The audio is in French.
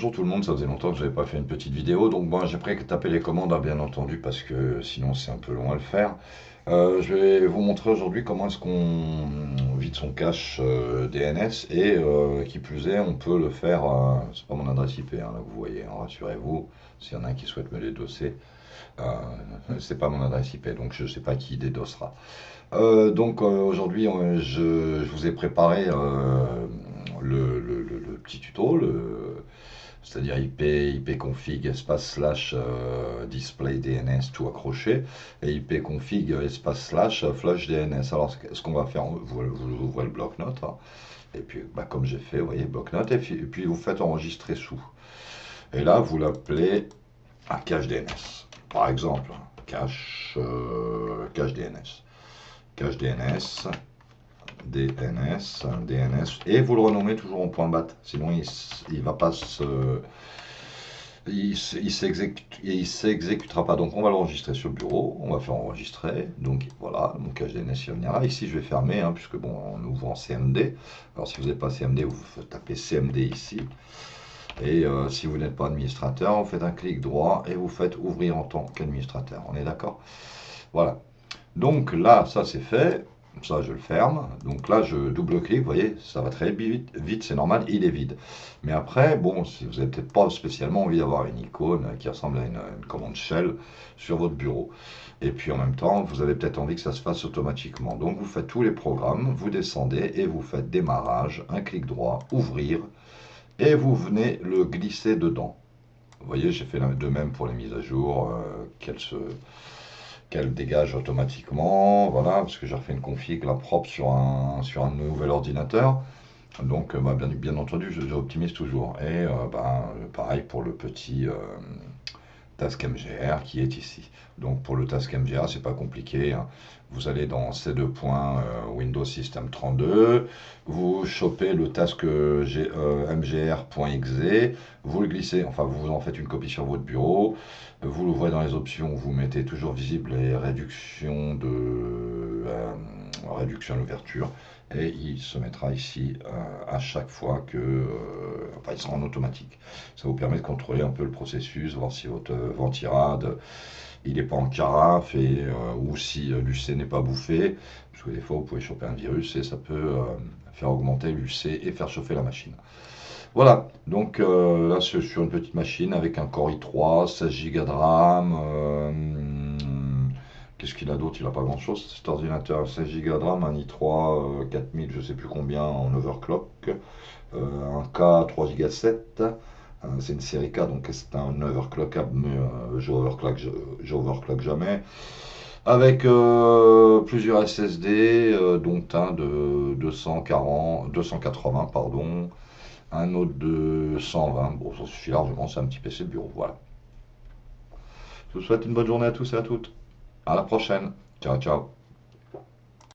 Bonjour tout le monde, ça faisait longtemps que je n'avais pas fait une petite vidéo, donc bon, j'ai taper les commandes, hein, bien entendu, parce que sinon c'est un peu long à le faire. Je vais vous montrer aujourd'hui comment est-ce qu'on vide son cache DNS et qui plus est, on peut le faire, c'est pas mon adresse IP, hein, là vous voyez, hein, rassurez-vous, s'il y en a un qui souhaite me dédosser, euh, c'est pas mon adresse IP, donc je sais pas qui dédossera. Aujourd'hui, je vous ai préparé le petit tuto, c'est-à-dire ipconfig espace slash display DNS tout accroché et ipconfig espace slash flush DNS. Alors ce qu'on va faire, vous ouvrez le bloc-notes hein, et puis bah, comme j'ai fait, vous voyez, bloc-notes et puis vous faites enregistrer sous. Et là, vous l'appelez un cache DNS. Par exemple, cache DNS. Cache DNS, DNS, et vous le renommez toujours en point .bat, sinon il va pas il s'exécutera pas. Donc on va l'enregistrer sur le bureau, on va faire enregistrer, donc voilà, mon cache DNS il reviendra. Ici je vais fermer, hein, puisque bon, on ouvre en CMD. Alors si vous n'êtes pas CMD, vous tapez CMD ici. Et si vous n'êtes pas administrateur, vous faites un clic droit et vous faites ouvrir en tant qu'administrateur. On est d'accord? Voilà. Donc là, ça c'est fait. Ça, je le ferme. Donc là, je double-clique. Vous voyez, ça va très vite, c'est normal, il est vide. Mais après, bon, si vous n'avez peut-être pas spécialement envie d'avoir une icône qui ressemble à une commande shell sur votre bureau. Et puis en même temps, vous avez peut-être envie que ça se fasse automatiquement. Donc vous faites tous les programmes, vous descendez et vous faites démarrage, un clic droit, ouvrir, et vous venez le glisser dedans. Vous voyez, j'ai fait de même pour les mises à jour, qu'elle dégage automatiquement, voilà, parce que j'ai refait une config là propre sur un nouvel ordinateur. Donc, bah, bien entendu, j'optimise toujours. Et pareil pour le petit Task MGR qui est ici. Donc pour le Task MGR, c'est pas compliqué, hein. Vous allez dans ces deux points Windows System 32, vous chopez le task mgr.exe, vous le glissez, enfin vous en faites une copie sur votre bureau, vous l'ouvrez dans les options, vous mettez toujours visible les réductions réduction à l'ouverture, et il se mettra ici à chaque fois que, enfin il sera en automatique. Ça vous permet de contrôler un peu le processus, voir si votre ventirad il n'est pas en carafe ou si l'UC n'est pas bouffé, parce que des fois vous pouvez choper un virus et ça peut faire augmenter l'UC et faire chauffer la machine. Voilà, donc là c'est sur une petite machine avec un Core i3, 16 Go de RAM. Qu'est-ce qu'il a d'autre? Il n'a pas grand chose cet ordinateur. 16 Go de RAM, un i3 4000, je sais plus combien en overclock, un K 3 Go 7. C'est une série K, donc c'est un overclockable, mais je overclock jamais. Avec plusieurs SSD, dont un de 280, pardon, un autre de 120. Bon, ça suffit largement, c'est un petit PC de bureau. Voilà. Je vous souhaite une bonne journée à tous et à toutes. À la prochaine. Ciao, ciao.